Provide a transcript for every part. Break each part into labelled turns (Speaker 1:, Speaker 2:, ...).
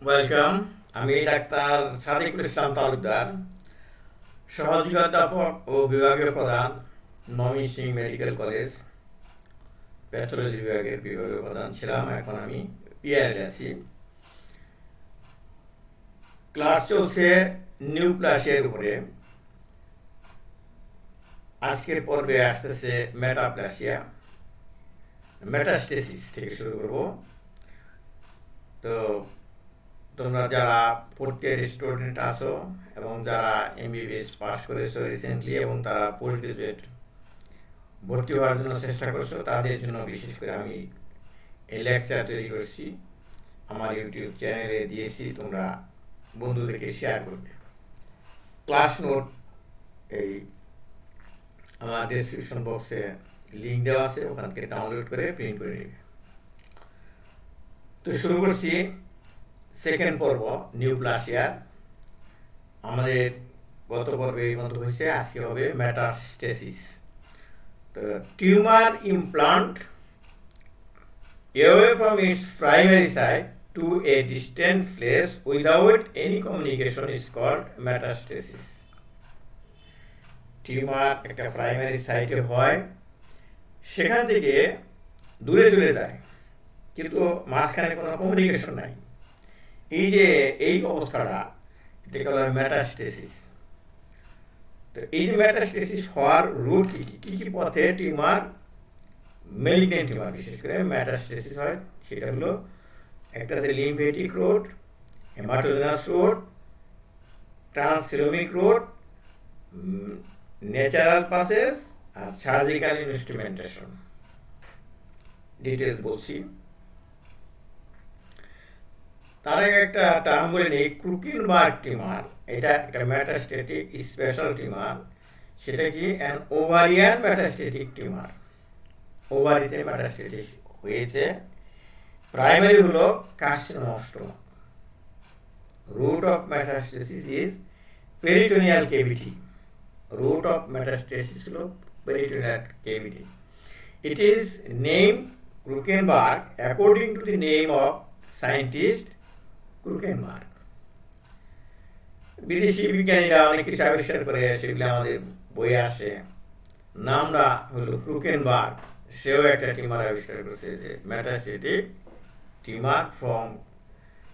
Speaker 1: Welcome. আমি doctor Sadikul Islam Talukdar, সহযোগী অধ্যাপক ও বিভাগীয় প্রধান, ময়মনসিংহ মেডিকেল কলেজ প্যাথোলজি বিভাগের বিভাগীয় প্রধান ছিলাম। এখন আমি পিআর আছি। ক্লাস চলছে নিউপ্লাসিয়ার উপরে। আজকের পর্বে আসতেছে মেটাপ্লাসিয়া, মেটাস্টেসিস থেকে শুরু করব। তো তোমরা যারা ফোর্থ ইয়ার স্টুডেন্ট আছো এবং যারা এমবিবিএস পাস করেছো রিসেন্টলি এবং তারা পোস্ট গ্রাজুয়েট ভর্তি হওয়ার জন্য চেষ্টা করছো, তাদের জন্য বিশেষ করে আমি এই লেকচার তৈরি করছি, আমার ইউটিউব চ্যানেলে দিয়েছি। তোমরা বন্ধুদেরকে শেয়ার করবে। ক্লাস নোট এই আমার ডেসক্রিপশন বক্সে লিঙ্ক দেওয়া আছে, ওখান থেকে ডাউনলোড করে প্রিন্ট করে নেবে। তো শুরু করছি সেকেন্ড পর্ব নিউপ্লাসিয়া। আমাদের গত পর্বে এই মতো হয়েছে, আজকে হবে মেটাস্টেসিস। তো tumour implant away from its primary site to a distant place without any communication is called metastasis. Tumour একটা প্রাইমারি সাইটে হয়, সেখান থেকে দূরে চলে যায়, কিন্তু মাঝখানে কোনো কমিউনিকেশন নাই। এই যে এই অবস্থাটা, এটাকে বলা হয় মেটাস্টেসিস। তো এই যে মেটাস্টেসিস হওয়ার রুট কী কী কী পথে টিউমার, মেলিগনেন্ট টিউমার বিশেষ করে মেটাস্টেসিস হয়, সেটা হলো একটা হচ্ছে lymphatic road, haematogenous road, transcoelomic road, natural passes আর সার্জিক্যাল ইনস্ট্রুমেন্টেশন। ডিটেলস বলছি। তার আগে একটা টার্ম বলে নেই, ক্রুকেনবার্গ টিউমার। এটা একটা মেটাস্টেটিক স্পেশাল টিউমার। সেটা কি অ্যান ওভারিয়ান মেটাস্টেটিক টিউমার। ওভারিতে মেটাস্টেটিক হয়েছে। প্রাইমারি হলো carcinoma stomach. Root of metastasis is peritoneal cavity. Root of metastasis হলো peritoneal cavity. It is named Krukenberg according to the name of scientist Krukenberg. বিদেশি বিজ্ঞানীরা অনেক কিছু আবিষ্কার করে, সেগুলো আমাদের বইয়ে আসে। নামটা হলো ক্রুকেনবার্গ। সেও একটা টিউমার আবিষ্কার করেছে, যে metastatic tumour from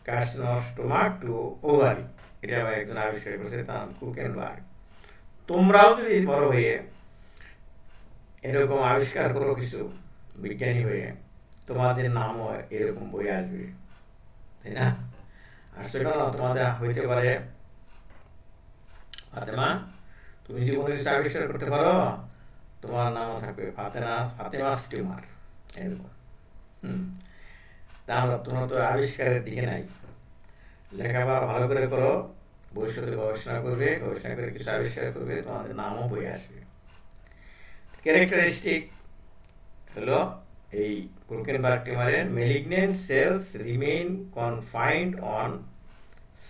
Speaker 1: carcinoma stomach to ovary. এটা একজন আবিষ্কার করেছে, তার নাম ক্রুকেনবার্গ। তোমরাও যদি বড় হয়ে এরকম আবিষ্কার করো কিছু, বিজ্ঞানী হয়ে, তোমাদের নামও এরকম বই আসবে, তাই না? আর সেটা তোমাদের হইতে পারে, ফাতেমা, তুমি যদি কোনো কিছু আবিষ্কার করতে পারো, তোমার নামও থাকবে ফাতেমাস টিউমার, এরকম। তাহলে তোমরা তো আবিষ্কারের দিকে নাই। লেখাপড়া ভালো করে করো, ভবিষ্যতে গবেষণা করবে, গবেষণা করে কিছু আবিষ্কার করবে, তোমাদের নামও বই আসবে। ক্যারেক্টারিস্টিক হলো এই ক্রুকেনবার্গ টিউমারের malignant cells remain confined on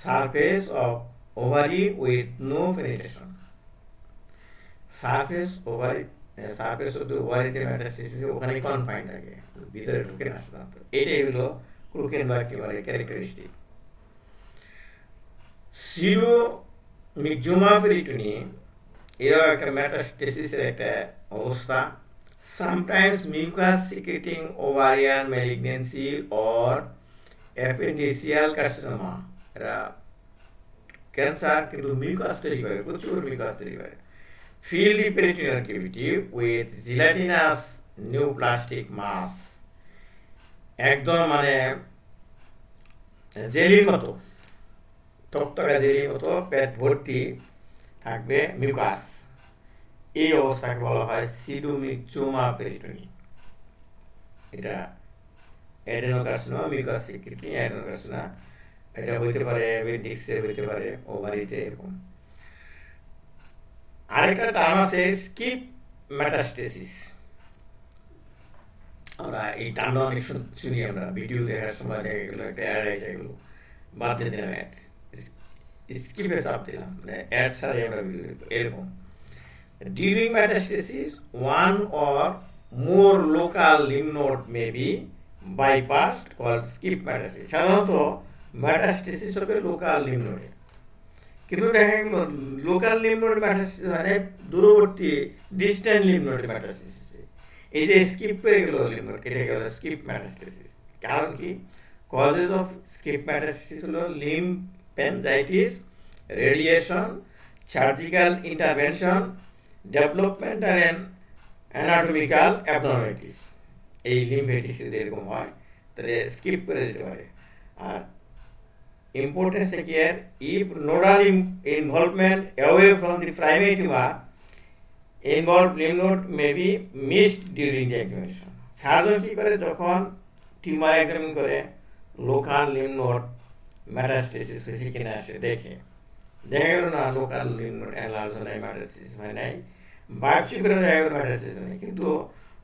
Speaker 1: surface of ovary with no penetration. Surface of ওভারিতে মেটাস্টেসিস ওখানেই কনফাইন্ড থাকে, ভিতরে ঢুকে না সাধারণত। এটাই হলো ক্রুকেনবার্গ টিউমারের ক্যারেক্টারিস্টিক। সিডোমিক্সোমা পেরিটোনি এরাও একটা মেটাস্টেসিসের একটা অবস্থা। Sometimes mucus secreting ovarian malignancy or appendiceal carcinoma. এরা ক্যান্সার কিন্তু মিউকাস তৈরি করে, প্রচুর মিউকাস তৈরি করে। Fill the peritoneal cavity with gelatinous neoplastic mass. একদম মানে জেলির মতো, তক্তকা জেলির মতো পেট ভর্তি থাকবে মিউকাস। এই অবস্থাকে বলা হয় সিডোমিক্সোমা পেরিটোনি। এটা অ্যাডেনোকার্সিনোমা, মিউকাস সিক্রেটিং অ্যাডেনোকার্সিনোমা। এটা হইতে পারে অ্যাপেন্ডিক্সে, হইতে পারে ওভারিতে, এরকম। আরেকটা টার্ম আছে স্কিপ মেটাস্টেসিস। আমরা এই টার্মটা অনেক শুনি, আমরা ভিডিও দেখার সময় দেখা গেলো একটা অ্যাড আছে, এগুলো বাদ দিয়ে দিলাম, অ্যাড স্কিপে চাপ দিলাম, মানে অ্যাড ছাড়াই আমরা ভিডিও দেখবো, এরকম। During metastasis, one or more local lymph node may be bypassed, called skip metastasis. সাধারণত মেটাস্টেসিস হবে লোকাল লিম্ফ নোডে। কিন্তু দেখা গেল লোকাল লিম্ফ নোডে মেটাস্টেসিস মানে দূরবর্তী ডিস্ট্যান্ট লিম্ফ নোডে মেটাস্টেসিস। এই যে স্কিপ করে গেল লিম্ফ নোড, এটা গেল স্কিপ মেটাস্টেসিস। কারণ কি? কজেস অফ স্কিপ মেটাস্টেসিস হলো lymphangitis, radiation, surgical intervention, developmental and anatomical abnormalities. এই লিম্ফেটিস যদি এরকম হয় তাহলে স্কিপ করে দিতে পারে। আর importance here, if nodal involvement away from the primary tumor involved lymph node may be missed during the examination. Surgeon কি করে যখন টিউমার এক্সামিন করে লোকাল লিম্ফ নোড মেটাস্টেসিস হয়েছে কিনা সে দেখে, দেখা গেল না লোকাল লিম্ফ নোড এনলার্জ হয় নাই, মেটাস্টেসিস হয় নাই, বায়োপসি করে দেখা গেল মেটাস্টেসিস হয় নাই, কিন্তু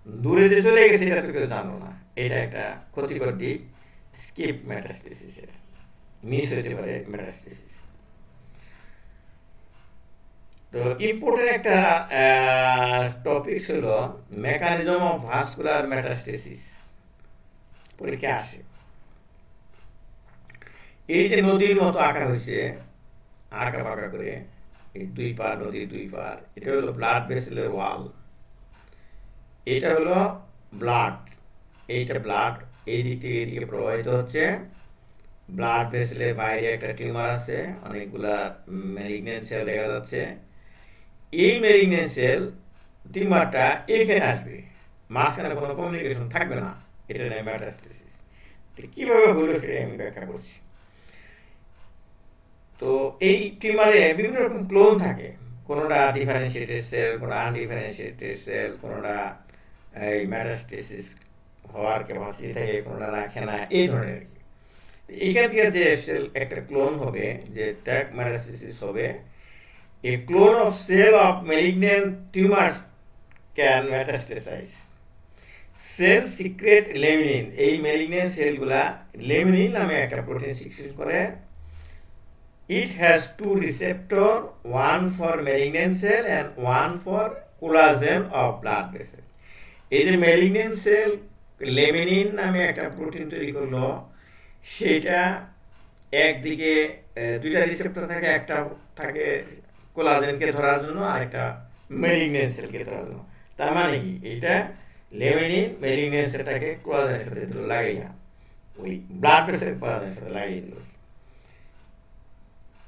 Speaker 1: দূরে যে চলে গেছে এটা তো কেউ জানো না। এটা একটা ক্ষতিকর দিক স্কিপ মেটাস্টেসিসের, মিস হতে পারে মেটাস্টেসিস। তো ইম্পর্টেন্ট একটা টপিক ছিল মেকানিজম অফ ভাস্কুলার মেটাস্টেসিস, পরীক্ষা আসে। এই যে নদীর মতো আঁকা হয়েছে, আঁকা পাকা করে এই দুই পার, নদীর দুই পার, এটা হলো ব্লাড ভেসেলের ওয়াল। এটা হলো ব্লাড, এইটা ব্লাড এই দিক থেকে এদিকে প্রবাহিত হচ্ছে। ব্লাড ভেসেলের বাইরে একটা টিউমার আছে, অনেকগুলা ম্যালিগন্যান্ট সেল দেখা যাচ্ছে। এই ম্যালিগন্যান্ট সেল টিউমারটা এখানে আসবে, মাঝখানে কোনো কমিউনিকেশন থাকবে না, এটা নেই মেটাস্টেসিস। কিভাবে হলো সেটা আমি ব্যাখ্যা করছি। তো এই টিউমারে বিভিন্ন রকম ক্লোন থাকে, কোনোটা ডিফারেন্সিয়েটেড সেল, কোনো আনডিফারেন্সিয়েটেড সেল, কোনোটা এই মেটাস্টেসিস হওয়ার ক্যাপাসিটি থাকে, কোনোটা রাখে না, এই ধরনের। এইখান থেকে যে সেল একটা ক্লোন হবে, যে ট্যাগ মেটাস্টেসিস হবে, a clone of cell of malignant tumour can metastasise. Cell secrete laminin, এই ম্যালিগন্যান্ট সেলগুলা লেমিনিন নামে একটা প্রোটিন সিক্রেট করে। It has two receptors, one for malignant cell and one for collagen of blood vessel. এই যে malignant sell লেমিনিন নামে একটা protein তৈরি করলো, সেটা একদিকে দুইটা রিসেপ্টর থাকে, একটা থাকে কোলাজেনকে ধরার জন্য আর একটা ম্যালিগন্যান্ট সেলকে ধরার জন্য। তার মানে কি? এটা লেমিনিন ম্যালিগন্যান্ট সেলটাকে কোলাজেনের সাথে দিল লাগাইয়া, ওই ব্লাড ভেসেল কোলাজেনের সাথে লাগিয়ে দিল।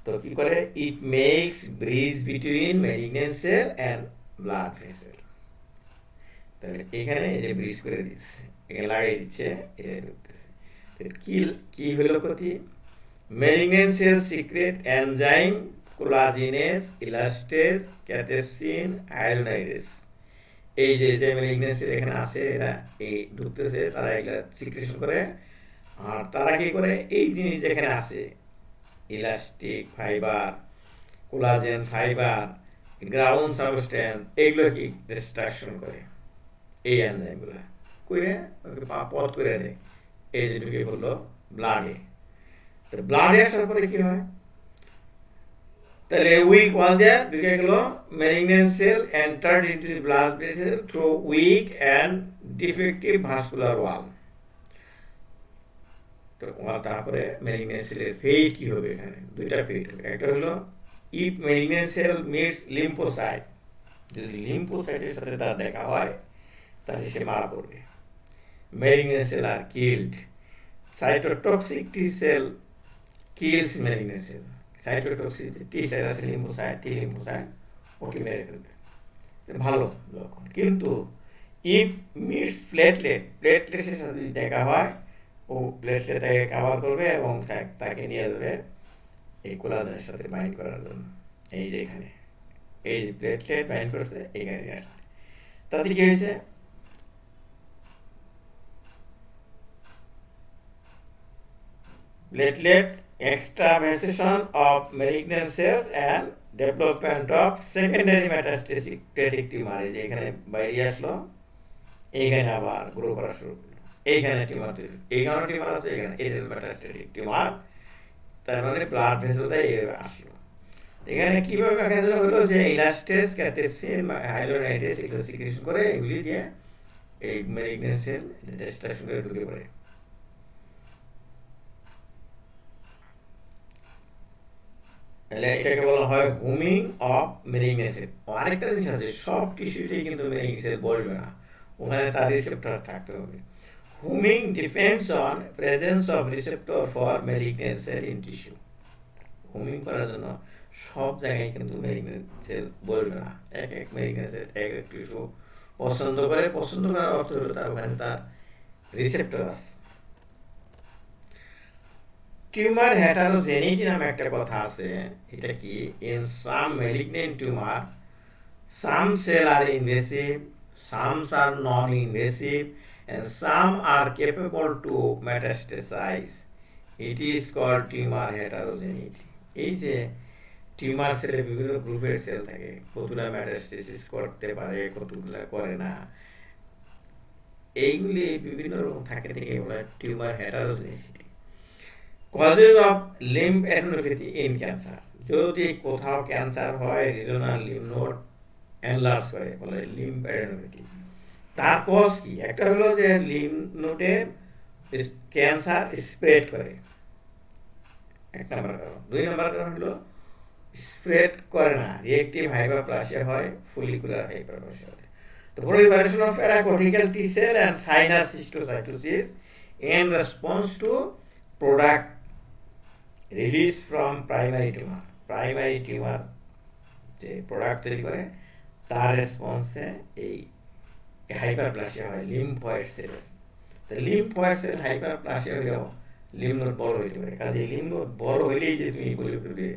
Speaker 1: তো কি করে? It makes bridge between malignant cell and blood vessel. তাহলে এখানে এই যে ব্রিজ করে দিচ্ছে, এখানে লাগিয়ে দিচ্ছে, এটা ঢুকতেছে। কি হলো ক্ষতি? Malignant cell secrete enzyme collagenase, elastase, cathepsin, hyaluronidase. এই যে যে ম্যালিগন্যান্ট সেল এখানে আছে, এরা এই ঢুকতেছে, তারা এগুলা সিক্রেশন করে। আর তারা কি করে? এই জিনিস যেখানে আছে, elastic fibre, collagen fibre, ground substance, এগুলো কি ডিস্ট্রাকশন করে এই এনজাইমগুলো করে পথ করে দেয়। এই যে ঢুকে পড়লো ব্লাডে, ব্লাডে আসার পরে কি হয়? তাহলে উইক ওয়াল দেয়ার ঢুকে গেলো malignant cell entered into the blood vessel through weak and defective vascular wall. তো তারপরে ম্যালিগন্যান্ট সেলের ফেট কি হবে? এখানে দুইটা ফেট হবে। একটা হলো if malignant cell meets lymphocyte, যদি লিম্ফোসাইটের সাথে তার দেখা হয় তাহলে সে মারা পড়বে। Malignant cell are killed. Cytotoxic T cell kills malignant cell. Cytotoxic T cell আছে লিম্ফোসাইট, টি লিম্ফোসাইট, ওকে মেরে ফেলবে, ভালো লক্ষণ। কিন্তু ইফ মিটস প্লেটলেট, প্লেটলেটের সাথে যদি দেখা হয়, ও প্লেটলেট তাকে কাভার করবে এবং তাকে নিয়ে যাবে এই কোলাজেনের সাথে বাইন্ড করার জন্য। এই যে এখানে এই যে প্লেটলেট বাইন্ড করছে, এইখানে নিয়ে আসছে। তাতে কি হয়েছে? Platelet extravasation of malignant cells and development of secondary metastatic tumor। এই যে এখানে বাইরে আসলো, এইখানে আবার গ্রো করা শুরু করলো, এইখানে টিউমার তৈরি, এইখানে টিউমার আছে, এখানে এটা মেটাস্টেটিক টিউমার। তার মানে ব্লাড ভেসেলটা এইভাবে আসলো। এখানে কিভাবে মেকানিজম হলো যে ইলাস্টেজ, ক্যাথেপসিন, হাইলোনাইডেস এগুলো সিক্রেশন করে, এগুলি দিয়ে এই ম্যালিগন্যান্ট সেল ডিস্ট্রাকশন করে ঢুকে পড়ে। তাহলে এটাকে বলা হয় হুমিং অফ মেলিগনেসি। আরেকটা জিনিস আছে, সব টিস্যুতেই কিন্তু মেলিগনেসি বসবে না, ওখানে তার রিসেপ্টর থাকতে হবে। Homing depends on presence of receptor for malignant cell in tissue. Homing করার জন্য সব জায়গায় কিন্তু মেলিগনেন্ট সেল বসবে না, এক এক মেলিগনেন্ট সেল এক এক টিস্যু পছন্দ করে। পছন্দ করার অর্থ হলো তার ওখানে তার রিসেপ্টর আছে। টিউমার হেটারোজেনিটি নামে একটা কথা আছে, এটা কি, in some malignant tumour some cell are invasive, some are non-invasive, and some are capable to metastasize. It is called tumor heterogeneity. এই যে টিউমার সেলে বিভিন্ন গ্রুপের সেল থাকে, কতগুলা মেটাস্টেসিস করতে পারে, কতগুলা করে না, এইগুলি বিভিন্ন রকম থাকে থেকে বলা tumour heterogeneity. Causes of lymphadenopathy in cancer, যদি কোথাও ক্যান্সার হয় রিজনাল লিম্ফ নোড এনলার্জ করে, বলে লিম্ফ অ্যাডেনোপ্যাথি। তার কজ কি? একটা হলো যে লিম্ফ নোডে ক্যান্সার স্প্রেড করে, এক নম্বর কারণ। দুই নম্বর কারণ হলো স্প্রেড করে না, রিয়েক্টিভ হাইপারপ্লাসিয়া হয়, ফলিকুলার হাইপারপ্লাসিয়া হয়। The proliferation of paracortical T cell and sinus cytocytosis in response to product released from primary tumor. Primary tumor যে প্রোডাক্ট তৈরি করে তার রেসপন্সে এই হাইপারপ্লাসিয়া হয় লিম্ফয়েড সেলের। তো লিম্ফয়েড সেল হাইপারপ্লাসিয়া হলেও লিম্ফ নোড বড় হইতে পারে। কাজে লিম্ফ নোড বড় হইলেই যে তুমি বলে ফেলবে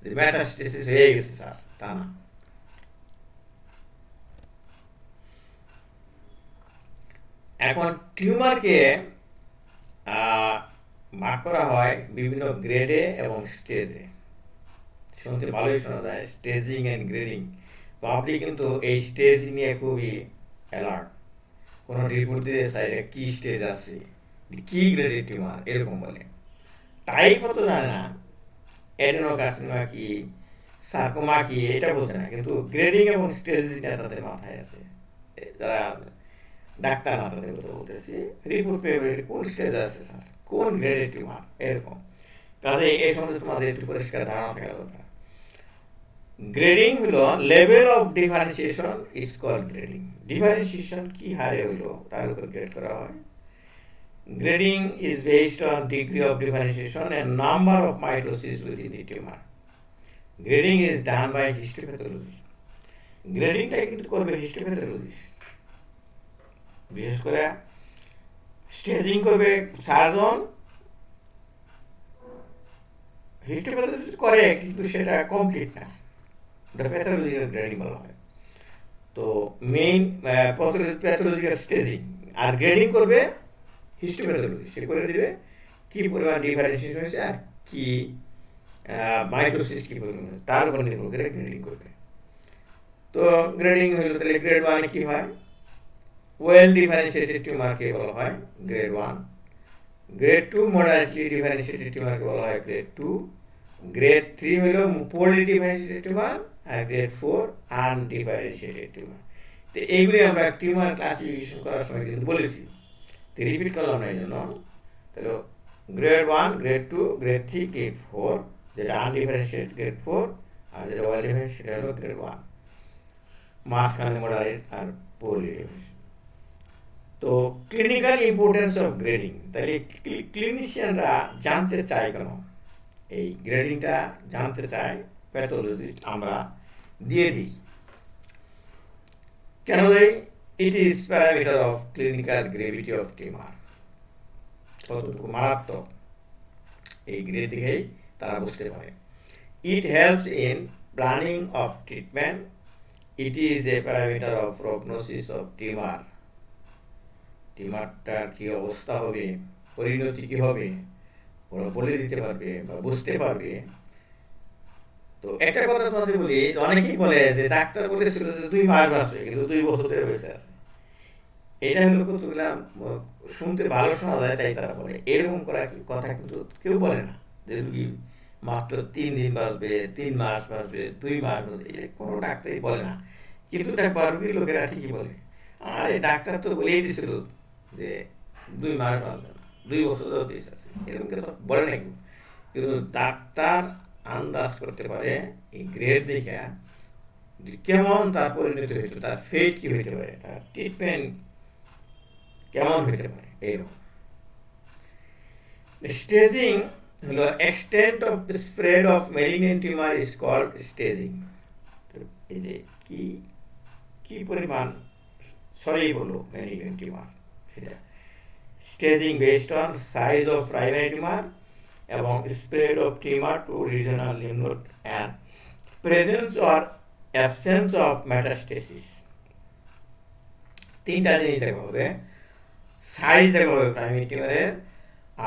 Speaker 1: যে মেটাস্টেসিস হয়ে গেছে স্যার, তা না। এখন টিউমারকে ভাগ করা হয় বিভিন্ন গ্রেডে এবং স্টেজে। শুনতে ভালোই শোনা যায়, স্টেজিং অ্যান্ড গ্রেডিং। পাবলিক কিন্তু এই স্টেজ নিয়ে খুবই অ্যালার্ট। কোনো রিপোর্ট দিয়ে সাইডে কি স্টেজ আছে, কি গ্রেডের টিউমার এরকম বলে। টাইপ হতো জানে না, অ্যাডেনোকার্সিনোমা কি, সার্কোমা কি, এটা বোঝে না, কিন্তু গ্রেডিং এবং স্টেজিংটা তাদের মাথায় আছে। যারা ডাক্তার না তাদের কথা বলতেছি, রিপোর্ট পেয়ে কোন স্টেজ আছে স্যার, কোন গ্রেডের টিউমার, এরকম। কাজে এই সম্বন্ধে তোমাদের একটু পরিষ্কার ধারণা থাকা দরকার। গ্রেডিং হলো level of differentiation is called grading. Differentiation কি হারে হইলো তার উপর গ্রেড করা হয়। Grading is based on degree of differentiation and number of mitosis within the tumour. Grading is done by histopathologist. গ্রেডিংটা কিন্তু করবে হিস্টোপ্যাথোলজিস্ট, বিশেষ করে স্টেজিং করবে সার্জন। হিস্টোপ্যাথোলজিস্ট করে কিন্তু সেটা কমপ্লিট না, প্যাথোলজিক্যাল গ্রেডিং বলা হয়। তো মেইন প্যাথোলজিক্যাল স্টেজিং, আর গ্রেডিং করবে হিস্টোপ্যাথোলজি। সে করে দিবে কি পরিমাণ ডিফারেন্সিয়েশন হয়েছে আর কি মাইটোসিস কি পরিমাণ, তার উপর নির্ভর করে গ্রেডিং করবে। তো গ্রেডিং হইল তাহলে গ্রেড ওয়ানে কি হয়, ওয়েল ডিফারেন্সিয়েটেড টিউমারকে বলা হয় grade one. Grade two moderately differentiated টিউমারকে বলা হয় গ্রেড টু। গ্রেড থ্রি হইল পোরলি ডিফারেন্সিয়েটেড টিউমার, আর গ্রেড ফোর আনডিফারেন্সিয়েটেড টিউমার। তো এইগুলি আমরা টিউমার ক্লাসিফিকেশন করার সময় কিন্তু বলেছি, তো রিপিট করলাম না এই জন্য। তাহলে grade one, grade two, grade three, grade four, যেটা আনডিফারেন্সিয়েটেড গ্রেড ফোর, আর যেটা ওয়েল ডিফারেন্সিয়েটেড হলো গ্রেড ওয়ান। মাঝখানে মডারেট আর পোরলি ডিফারেন্সিয়েটেড। তো ক্লিনিক্যাল ইম্পর্টেন্স অফ গ্রেডিং, তাহলে ক্লিনিশিয়ানরা জানতে চায় কেন এই গ্রেডিংটা, জানতে চায় প্যাথোলজিস্ট আমরা দিয়ে দিই। কেন দেয়? It is parameter of clinical gravity of tumour, কতটুকু মারাত্মক এই গ্রেড দেখেই তারা বুঝতে পারে। It helps in planning of treatment. It is a parameter of prognosis of tumour. টিউমারটার কি অবস্থা হবে, পরিণতি কি হবে, ওরা বলে দিতে পারবে বা বুঝতে পারবে। তো একটা কথা তোমাদের বলি, অনেকেই বলে যে ডাক্তার বলেছিল যে 2 মাস বাঁচবে, কিন্তু 2 বছর ধরে বেঁচে আছে। এটা হলো কতগুলা শুনতে ভালো শোনা যায় তাই তারা বলে। এরকম করা কথা কিন্তু কেউ বলে না যে রুগী মাত্র 3 দিন বাঁচবে, 3 মাস বাঁচবে, 2 মাস বাঁচবে, এটা কোনো ডাক্তারই বলে না। কিন্তু দেখবা রুগীর লোকেরা ঠিকই বলে, আরে ডাক্তার তো বলেই দিছিল যে 2 মাস বাঁচবে না, 2 বছর ধরে বেঁচে আছে, এরকম কথা বলে না কেউ। কিন্তু ডাক্তার আন্দাজ করতে পারে এই গ্রেড দেখে কেমন তার পরিণতি হইতে, তার ফেট কি হইতে পারে, তার ট্রিটমেন্ট কেমন হইতে পারে। এইরকম স্টেজিং হলো extent of spread of malignant tumour is called staging. এই যে কি কি পরিমাণ ছড়িয়ে পড়লো ম্যালিগন্যান্ট টিউমার, সেটা staging based on size of primary tumour এবং spread of tumour to regional lymph node and presence or absence of metastasis. তিনটা জিনিস দেখা হবে, সাইজ দেখা হবে প্রাইমারি টিউমারের,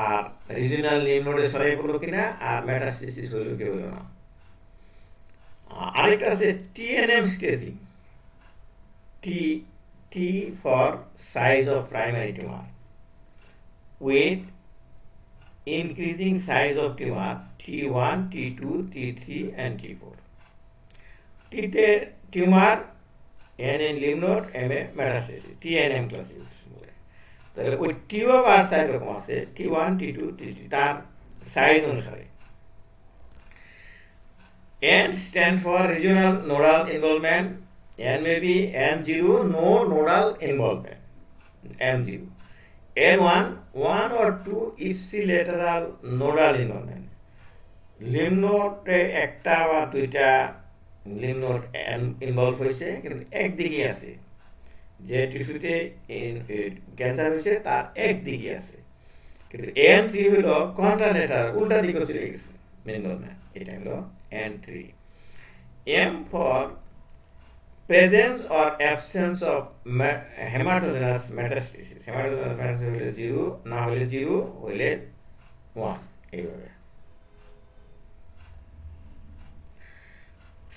Speaker 1: আর রিজনাল লিম্ফ নোডে ছড়িয়ে পড়লো কিনা, আর মেটাস্টেসিস হইল কি হইল না। আরেকটা আছে TNM staging, T for size of primary tumour with increasing size of tumor T1, T2, T3 and T4. T-তে tumour, N in lymph node, M এ মেটাস্টেসিস, TNM ক্লাসিফিকেশন বলে। তাহলে ওই টিও আর সাইজ রকম আছে, T1, T2, T3 তার size অনুসারে। N stands for regional nodal involvement. N may be N0, no nodal involvement, M0. N1, 1 or 2 ipsilateral nodal involvement. Lymph নোডে একটা বা দুইটা লিম্ফ নোড ইনভলভ হয়েছে, কিন্তু একদিকে আছে, যে টিস্যুতে ক্যান্সার হয়েছে তার একদিকে আছে। কিন্তু N3 হলো কন্ট্রালেটার, উল্টা দিকে চলে গেছে ইনভলভমেন্ট, এটা হলো N3. M for presence or absence of hematogenous metastasis. Hematogenous metastasis হইলে 0, না হইলে 0, হইলে 1, এইভাবে।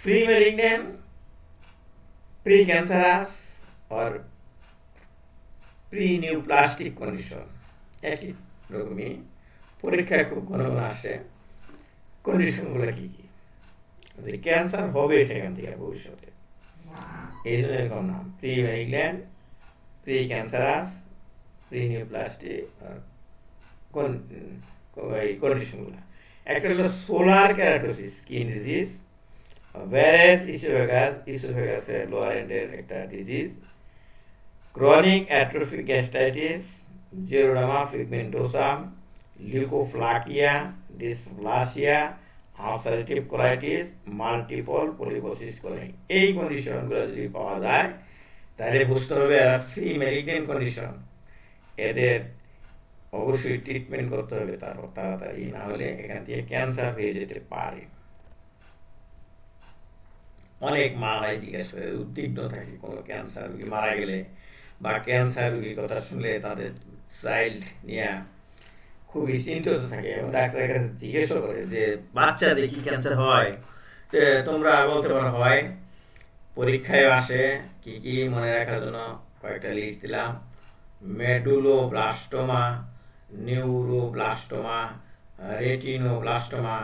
Speaker 1: Pre-malignant, pre-cancerous or pre-neoplastic condition একই রকমই, পরীক্ষায় খুব ঘন ঘন আসে কন্ডিশনগুলো কি কি, যে ক্যান্সার হবে সেখান থেকে ভবিষ্যতে, এই জন্য এরকম নাম, pre malignant, pre cancerous, pre neoplastic আর কন্ডিশনগুলো। একটা হলো solar keratosis, skin disease, Barrett's ইসোফেগাসের লোয়ার এন্ডের একটা disease, chronic atrophic gastritis, xeroderma pigmentosum, leukoplakia, dysplasia, ulcerative colitis, multiple polyposis coli. এই কন্ডিশনগুলো যদি পাওয়া যায় তাহলে বুঝতে হবে এরা ফ্রি ম্যালিগন্যান্ট কন্ডিশন, এদের অবশ্যই ট্রিটমেন্ট করতে হবে তাড়াতাড়ি, না হলে এখান থেকে ক্যান্সার হয়ে যেতে পারে। অনেক মারাই জিজ্ঞাসা করে, উদ্বিগ্ন থাকে কোনো ক্যান্সার রোগী মারা গেলে বা ক্যান্সার রোগীর কথা শুনলে তাদের চাইল্ড নিয়ে খুবই চিন্তিত থাকে, এবং ডাক্তারের কাছে জিজ্ঞেসও করে যে বাচ্চাদের কি ক্যান্সার হয়, তোমরা বলতে পারো হয়। পরীক্ষায় আসে কি কি মনে রাখার জন্য কয়েকটা লিস্ট দিলাম, medulloblastoma, neuroblastoma, retinoblastoma,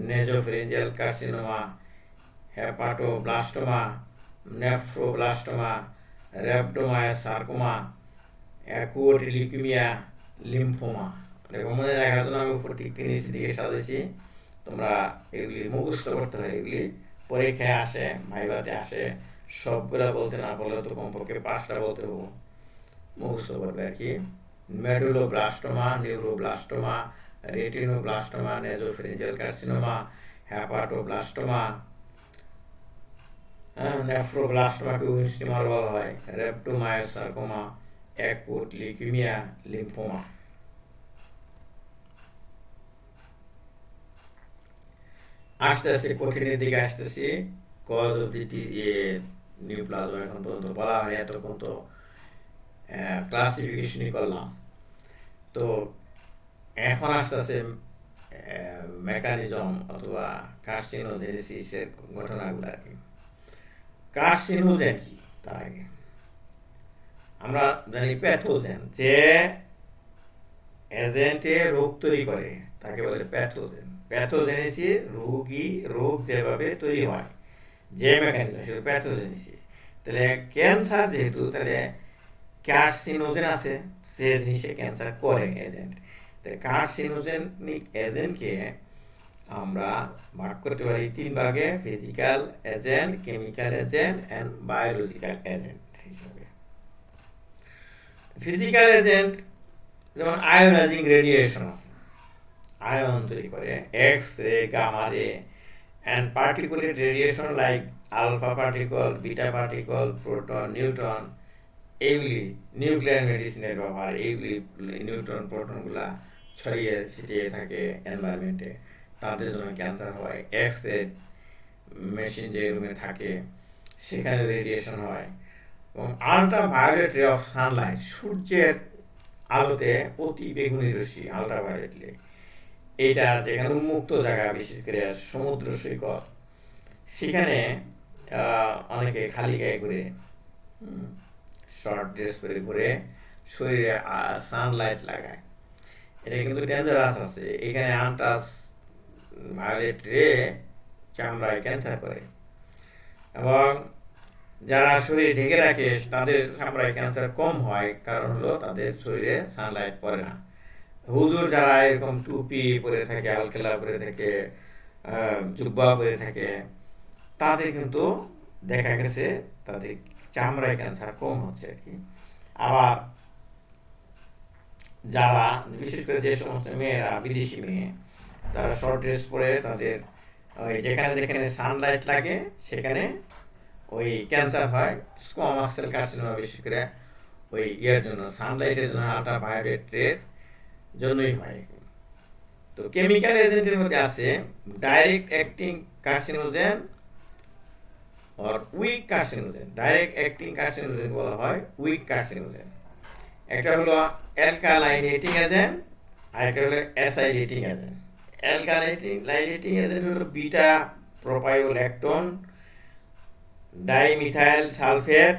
Speaker 1: nasopharyngeal carcinoma, hepatoblastoma, nephroblastoma, rhabdomyosarcoma, acute leukaemia, lymphoma. দেখো মনে রাখার জন্য আমি উপর ঠিক নিচের দিকে সাজেছি, তোমরা এগুলি মুখস্থ করতে হয়, এগুলি পরীক্ষায় আসে, ভাইভাতে আসে, সবগুলা বলতে না পারলেও তো কমপক্ষে 5টা বলতে হবো, মুখস্থ করবে আর কি। Medulloblastoma, neuroblastoma, retinoblastoma, nasopharyngeal carcinoma, hepatoblastoma, নেফ্রোব্লাস্টোমাকে উইন্স টিউমার বলা হয়, র্যাপডোমায়োসার্কোমা, অ্যাকুট লিউকেমিয়া, লিম্ফোমা। আস্তে আস্তে কঠিনের দিকে আসতেছি, কজ অফ দি নিউপ্লাজম এখন পর্যন্ত বলা হয়, এতক্ষণ তো ক্লাসিফিকেশনই করলাম। তো এখন আস্তে আস্তে মেকানিজম অথবা কার্সিনোজেনেসিসের ঘটনাগুলো আর কি। কার্সিনোজেন কি তার আগে আমরা জানি প্যাথোজেন, যে এজেন্টে রোগ তৈরি করে তাকে বলে প্যাথোজেন। প্যাথোজেনেসিস রোগ যেভাবে তৈরি হয়, যে মেকানিজম, সেটা প্যাথোজেনেসিস। তাহলে ক্যান্সার যেহেতু, তাহলে কার্সিনোজেন আছে, সে জিনিসে ক্যান্সার করে এজেন্ট। তাহলে কার্সিনোজেনিক এজেন্টকে আমরা ভাগ করতে পারি তিন ভাগে, physical agent, chemical agent and biological agent হিসাবে। ফিজিক্যাল এজেন্ট যেমন আয়োনাইজিং রেডিয়েশন আছে, আয়ন তৈরি করে, X ray, gamma ray and particulate radiation like alpha particle, beta particle, proton, neutron, এইগুলি নিউক্লিয়ার মেডিসিনের ব্যবহার, এইগুলি নিউট্রন প্রোটনগুলা ছড়িয়ে ছিটিয়ে থাকে এনভায়রনমেন্টে, তাদের জন্য ক্যান্সার হয়। এক্স রে মেশিন যে রুমে থাকে সেখানে রেডিয়েশন হয়। এবং ultraviolet ray of sunlight, সূর্যের আলোতে অতি বেগুনি রশ্মি, আলট্রা ভায়োলেট রে, এইটা যেখানে উন্মুক্ত জায়গা, বিশেষ করে সমুদ্র সৈকত, সেখানে অনেকে খালি গায়ে ঘুরে, শর্ট ড্রেস পরে ঘুরে, শরীরে সানলাইট লাগায়, এটা কিন্তু ডেঞ্জারাস আছে। এখানে আলট্রাস ভায়োলেট রে চামড়ায় ক্যান্সার করে, এবং যারা শরীর ঢেকে রাখে তাদের চামড়ায় ক্যান্সার কম হয়, কারণ হলো তাদের শরীরে সানলাইট পড়ে না। হুজুর যারা এরকম টুপি পরে থাকে, আলখেলা পরে থাকে, জুব্বা পরে থাকে, তাদের কিন্তু দেখা গেছে তাদের চামড়ায় ক্যান্সার কম হচ্ছে আর কি। আবার যারা বিশেষ করে যে সমস্ত মেয়েরা, বিদেশি মেয়ে, তারা শর্ট ড্রেস পরে, তাদের ওই যেখানে যেখানে সানলাইট লাগে সেখানে ওই ক্যান্সার হয়, স্কোয়ামাস সেল কার্সিনোমা, বিশেষ করে ওই জন্য, সানলাইটের জন্য, আলট্রা ভায়োলেট রের জন্যই হয়। তো কেমিক্যাল এজেন্টের মধ্যে আছে ডাইরেক্ট অ্যাক্টিং কার্সিনোজেন আর weak carcinogen. Direct acting carcinogen বলা হয় উইক কার্সিনোজেন। একটা হলো অ্যালকালাইনেটিং এজেন্ট, আর একটা হলো অ্যাসাইলেটিং এজেন্ট। অ্যালকালাইনেটিং এজেন্ট হলো beta propiolactone, dimethyl sulphate,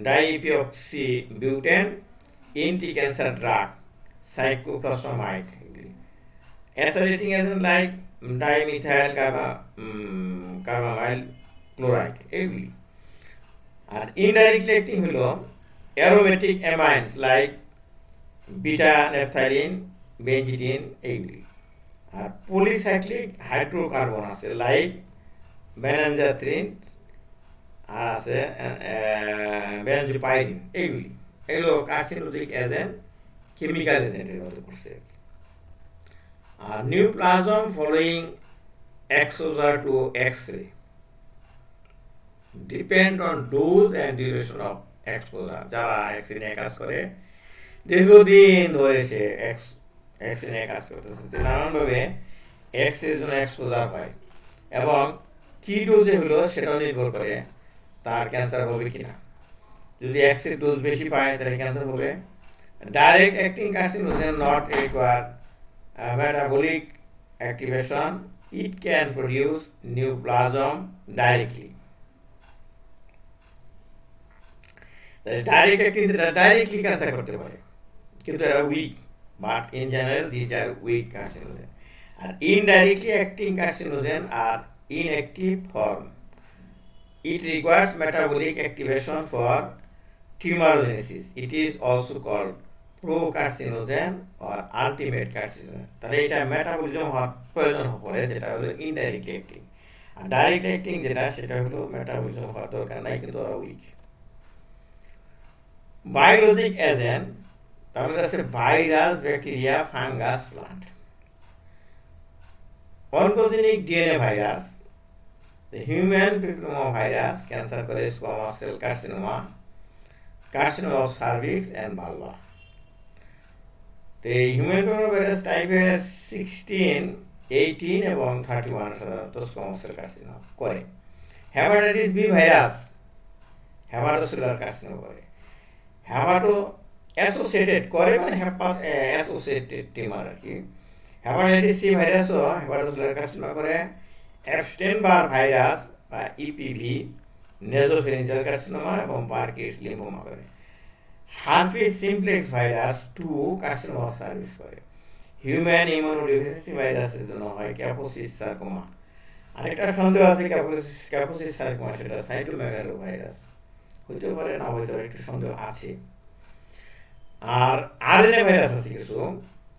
Speaker 1: diepoxybutane, anti cancer drug, cyclophosphamide. Acylating agent like dimethyl carbamyl chloride, এগুলি। আর ইনডাইরেক্টলি অ্যাক্টিং হলো aromatic amines like beta naphthalene, benzidine, এইগুলি। আর পলিসাইক্লিক হাইড্রোকার্বন আছে লাইক বেনজাথ্রিন, আছে benzopyrene, এইগুলি। এগুলো কার্সিনোজেনিক এজেন্ট, কেমিক্যাল এজেন্টের মধ্যে পড়ছে। আর নিউপ্লাজম following exposure to X-ray depend on dose and duration of exposure. যারা X-ray নিয়ে কাজ করে, দীর্ঘদিন ধরে সে X-ray নিয়ে কাজ করতেছে, নানানভাবে X-ray জন্য এক্সপোজার হয়, এবং কি ডোজে হলো সেটাও নির্ভর করে তার ক্যান্সার হবে কিনা। যদি X-ray ডোজ বেশি পায় তাহলে ক্যান্সার হবে। Direct acting carcinogen not require metabolic activation, it can produce neoplasm directly. Direct acting directly cancer করতে পারে, কিন্তু এরা weak, but in general these are weak carcinogen. And indirectly acting carcinogen are inactive form. It requires metabolic activation for tumorigenesis. It is also called procarcinogen আর ultimate carcinogen. তাহলে এটা metabolism হওয়ার প্রয়োজন পড়ে, যেটা হলো ইনডাইরেক্টলি অ্যাক্টিং। আর direct acting যেটা, সেটা হলো মেটাবলিজম হওয়ার দরকার নাই, কিন্তু ওরা উইক। বায়োলজিক এজেন্ট তাহলে আছে virus, bacteria, fungus, plant. Oncogenic DNA virus, human papilloma virus cancer করে, squamous cell carcinoma, carcinoma of cervix and vulva. এই হিউম্যান প্যাপিলোমা ভাইরাস টাইপের 16, 18 এবং 31 সাধারণত স্কোয়ামাস সেল কার্সিনোমা করে। Hepatitis B virus hepatocellular carcinoma করে। Hepato associated করে, মানে associated tumour আর কি। হেপাটাইটিস সি ভাইরাসও হেপাটোসেলুলার কার্সিনোমা করে। এপস্টেইন-বার ভাইরাস বা ইপিভি নেজোফেরিঞ্জিয়াল কার্সিনোমা এবং পার্কিন্স লিম্ফোমা করে। Herpes simplex virus 2 carcinoma service করে। হিউম্যান ইমিউনোডেফিসিয়েন্সি ভাইরাসের জন্য হয় ক্যাপোসিস সার্কোমা। আরেকটা সন্দেহ আছে ক্যাপোসিস সার্কোমা, সেটা সাইটোমেগালো ভাইরাস হইতে পারে, না হইতে পারে, একটু সন্দেহ আছে। আর আরএনএ ভাইরাস আছে কিছু,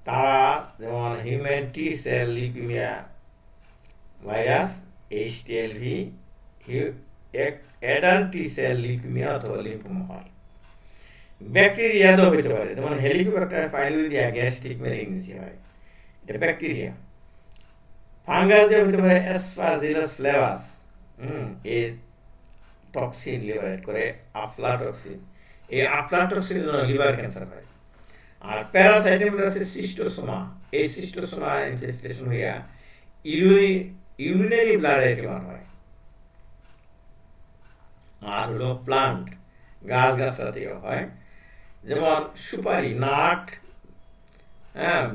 Speaker 1: তারা যেমন হিউম্যান টি sell leukaemia virus HTLV, adult টি সেল লিউকেমিয়া অথবা লিম্ফোমা হয়। ব্যাকটেরিয়া তো হতে পারে, যেমন হেলিকোব্যাক্টার পাইলোরিয়া গ্যাস্ট্রিক ম্যালিগনেন্সি হয়, এটা ব্যাকটেরিয়া। ফাঙ্গাস যে হতে পারে অ্যাসপারজিলাস ফ্লেভাস, এই টক্সিন লিভারেট করে, আফলাটক্সিন, এই আফলাটক্সিনের জন্য লিভার ক্যান্সার হয়। আর প্যারাসাইটের মধ্যে আছে সিস্টোসোমা, এই সিস্টোসোমা ইনফেস্টেশন হইয়া ইউরিনারি ব্লাডের টিউমার হয়। আর হলো প্লান্ট, গাছগাছাতেও হয়, যেমন সুপারি, নাট,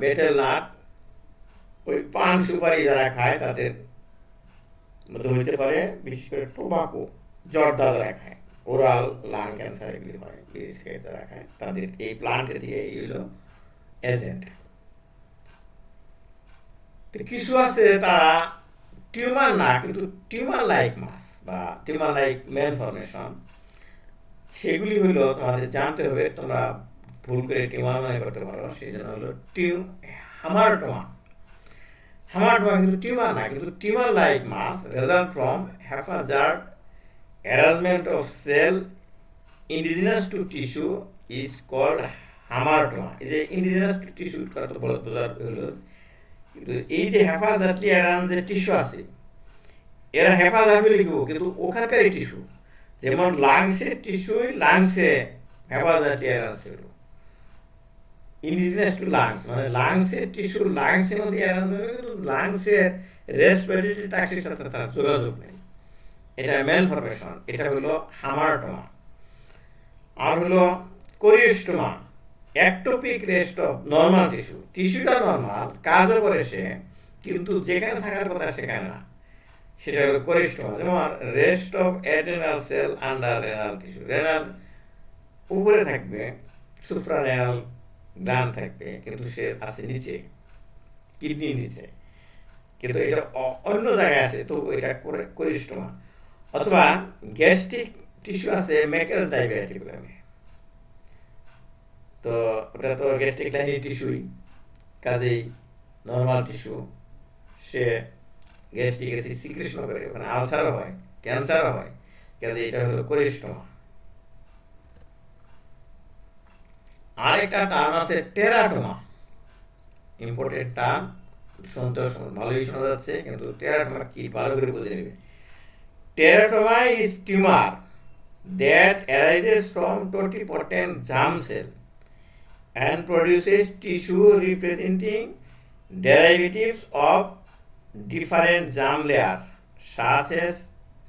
Speaker 1: বেটেল নাট, ওই পান সুপারি যারা খায় তাদের মধ্যে হইতে পারে, বিশেষ করে টোবাকো, জর্দা যারা খায়, ওরাল লাং ক্যান্সার এগুলি হয়, বিশেষ যারা খায় তাদের এই প্লান্টের দিকে এইগুলো এজেন্ট। কিছু আছে তারা টিউমার না, কিন্তু টিউমার লাইক মাস বা টিউমার লাইক ম্যালফরমেশন, সেগুলি হলো তোমাদের জানতে হবে, তোমরা ভুল করে টিউমার মনে করতে পারো, সেই জন্য হলো হামারটোমা। হামারটোমা কিন্তু টিউমার না, কিন্তু tumour like mass result from haphazard arrangement of cell indigenous to tissue is called hamartoma. এই যে indigenous to tissue কথা বোঝার হলো, কিন্তু এই যে হ্যাফাজার্ডলি অ্যারেঞ্জ যে টিস্যু আছে, এরা হ্যাফাজার্ড লিখবো, কিন্তু ওখানকার টিস্যু, যেমন লাংসের টিস্যুই লাংসে হ্যাফাজার্ডলি অ্যারেঞ্জ ছিল, ইন্ডিজিনাস টু লাংস, মানে লাংসের টিস্যু লাংসের মধ্যে অ্যারেঞ্জ হবে, কিন্তু লাংসের রেসপিরেটরি ট্র্যাক্টের সাথে তার যোগাযোগ নেই, এটা ম্যালফরমেশন, এটা হলো হামারটোমা। আর হলো choristoma, ectopic rest of normal tissue, টিস্যুটা নর্মাল, কাজও করে সে, কিন্তু যেখানে থাকার কথা সেখানে না, সেটা হলো কোরিওস্টোমা। যেমন rest of adrenal cell under renal tissue, renal উপরে থাকবে, সুপ্রারেনাল গ্ল্যান্ড থাকবে, কিন্তু সে আছে নিচে, কিডনি নিচে, কিন্তু এটা অন্য জায়গায় আছে, তো এটা কোরিওস্টোমা। অথবা গ্যাস্ট্রিক টিস্যু আছে মেকেলস ডাইভার্টিকুলামে, তো ওটা তো গ্যাস্ট্রিক লাইনের টিস্যুই, কাজেই নর্মাল টিস্যু, সে গ্যাস্ট্রিক অ্যাসিড সিক্রেশন করে, ওখানে আলসারও হয়, ক্যান্সারও হয়, কাজে এটা হলো কোরিওস্টোমা। আরেকটা টার্ম আছে টেরাটোমা, ইম্পর্টেন্ট টার্ম, শুনতে ভালোই শোনা যাচ্ছে, কিন্তু টেরাটোমা কি ভালো করে বুঝে নেবে। Teratoma is tumor that arises from totipotent germ cell and produces tissue representing derivatives of different germ layers such as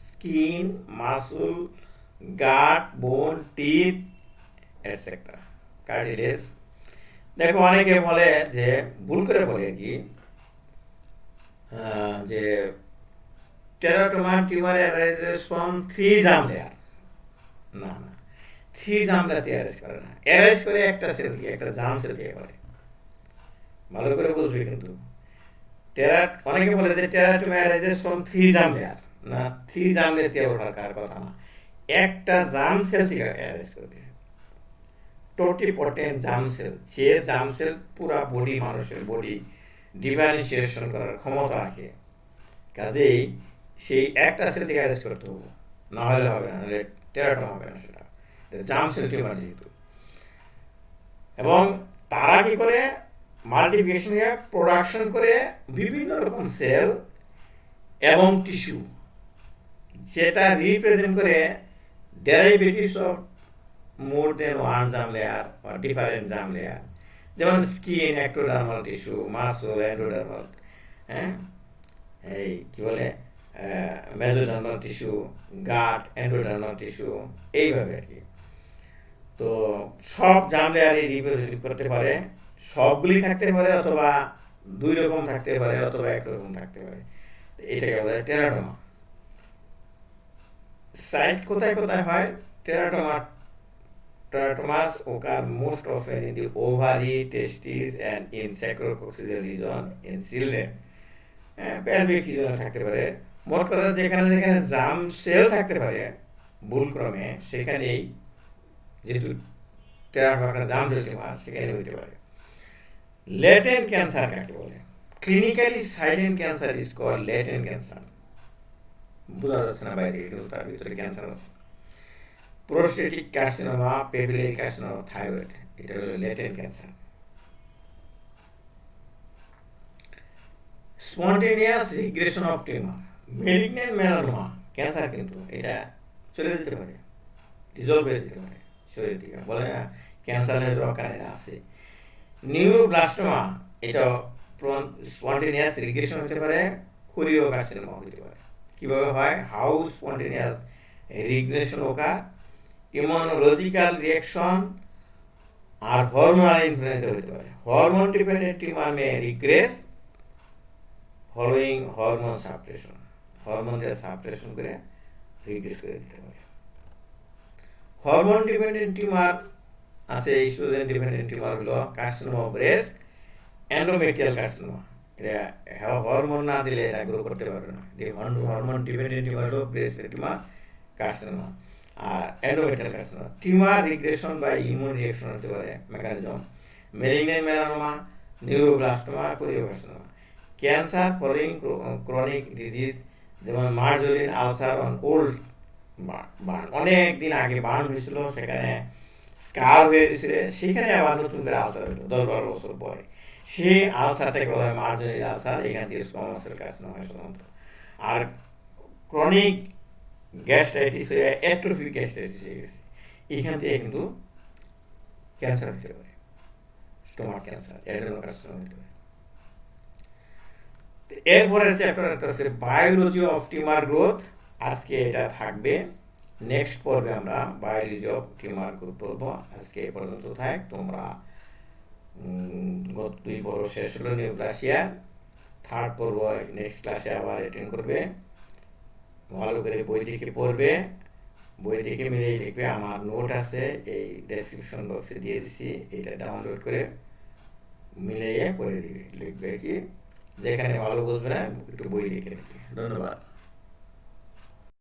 Speaker 1: skin, muscle, gut, bone, teeth, etc. Cartilage. দেখো অনেকে বলে যে, ভুল করে বলে কি, যে teratoma tumour arises from 3 germ layer. না, 3 জার্ম লেয়ার অ্যারাইজ করে না, অ্যারাইজ করে একটা সেল দিয়ে, একটা জার্ম সেল দিয়ে করে, ভালো করে বুঝবে। কিন্তু অনেকে বলে যে teratoma arises from 3 germ layer, না, 3 জার্ম লেয়ার দিয়ে ওঠার কথা না, একটা জার্ম সেল থেকে অ্যারাইজ করবে, টোটিপোটেন্ট জার্ম সেল, যে জার্ম সেল পুরা বডি, মানুষের বডি ডিফারেন্সিয়েশন করার ক্ষমতা রাখে, কাজেই সেই একটা সেল থেকে অ্যারেস্ট করতে হবে, না হলে হবে না, নাহলে টেরাটোমা হবে না, সেটা জার্ম সেল টিউমার যেহেতু। এবং তারা কি করে, মাল্টিপ্লিকেশন প্রোডাকশন করে বিভিন্ন রকম সেল এবং টিস্যু, যেটা রিপ্রেজেন্ট করে derivatives of more than one germ layer বা ডিফারেন্ট জার্ম লেয়ার, যেমন skin, ectodermal tissue, muscle, endodermal, এই কি বলে mesodermal tissue, gut, endodermal tissue, এইভাবে আর কি। তো সব জার্ম লেয়ারই রিপ্রেজেন্ট করতে পারে, সবগুলি থাকতে পারে, অথবা 2 রকম থাকতে পারে, অথবা 1 রকম থাকতে পারে, এটাকে বলে টেরাটোমা। সাইট কোথায় কোথায় হয় teratomas occur most often in the ovary, testes and in sacrococcygeal region in children. pelvic region থাকতে পারে, মোট কথা যেখানে যেখানে জার্ম সেল থাকতে পারে ভুলক্রমে, সেখানেই, যেহেতু টেরাটোমা জার্ম সেল টিউমার, সেখানে হইতে পারে। লেটেন্ট ক্যান্সার কাকে বলে? Clinically silent cancer is called latent cancer. বোঝা যাচ্ছে না বাইরে, কিন্তু তার ভিতরে ক্যান্সার আছে। Prostatic carcinoma, papillary carcinoma, thyroid, এটা হলো latent cancer. Spontaneous regression of tumour, malignant melanoma cancer, কিন্তু এটা চলে যেতে পারে, রিজলভ হয়ে যেতে পারে শরীর থেকে, বলে না ক্যান্সারের রকারে আছে। নিউরোব্লাস্টোমা, এটা স্পন্টেনিয়াস রিগ্রেশন হতে পারে, কোরিও কার্সিনোমা হতে পারে। কিভাবে হয়? How spontaneous regression occur, immunological reaction আর হরমোনাল ইনফ্লুয়েন্সা হতে পারে। Hormone dependent tumour may regress following hormone suppression, hormone দিয়ে সাপ্রেশন করে রিগ্রেস করে দিতে পারে। হরমোন ডিপেন্ডেন্ট টিউমার আছে, ইস্ট্রোজেন ডিপেন্ডেন্ট টিউমার হলো কার্সিনোমা ব্রেস্ট, এন্ডোমেট্রিয়াল কার্সিনোমা। এটা হরমোন না দিলে এটা গ্রো করতে পারবে না। হরমোন ডিপেন্ডেন্ট টিউমার হলো ব্রেস্ট টিউমার, কার্সিনোমা। আর এন্ডোমেট্রিয়াল কার্সিনোমা টিউমার রিগ্রেশন বা ইমিউন রিঅ্যাকশন হতে পারে mechanism. Malignant melanoma, neuroblastoma, choriocarcinoma. Cancer following chronic disease, যেমন মার্জরিন আলসার অন ওল্ড বার্ন, অনেক দিন আগে বার্ন হয়েছিল, সেখানে স্কার হয়ে গেছিল, সেখানে আবার নতুন করে আলসার হলো 10-12 বছর পরে, সেই আলসারটাকে বলা হয় মার্জরিন আলসার। এখান থেকে স্কোয়ামাস সেল কার্সিনোমা হয় সাধারণত। আর ক্রনিক গ্যাস্ট্রাইটিস হয়ে অ্যাট্রোফিক গ্যাস্ট্রাইটিস হয়ে গেছে, এখান থেকে কিন্তু ক্যান্সার হতে পারে, স্টোমাক ক্যান্সার, অ্যাডেনোকার্সিনোমা হতে পারে। এরপরে চ্যাপ্টার আছে বায়োলজি অফ টিউমার গ্রোথ। আজকে এটা থাকবে, নেক্সট পর্বে আমরা বায়োলজি অফ টিউমার গ্রোথ পড়বো। আজকে এ পর্যন্ত থাক। তোমরা গত 2 পর্ব শেষ হলো নিউপ্লাসিয়া, 3rd পর্ব নেক্সট ক্লাসে আবার অ্যাটেন্ড করবে। ভালো করে বই দেখে পড়বে, বই দেখে মিলিয়ে লিখবে। আমার নোট আছে, এই ডেসক্রিপশন বক্সে দিয়ে দিচ্ছি, এটা ডাউনলোড করে মিলিয়ে পড়ে দিবে, লিখবে কি যেখানে ভালো বুঝবে না একটু বই লিখে লিখবে। ধন্যবাদ।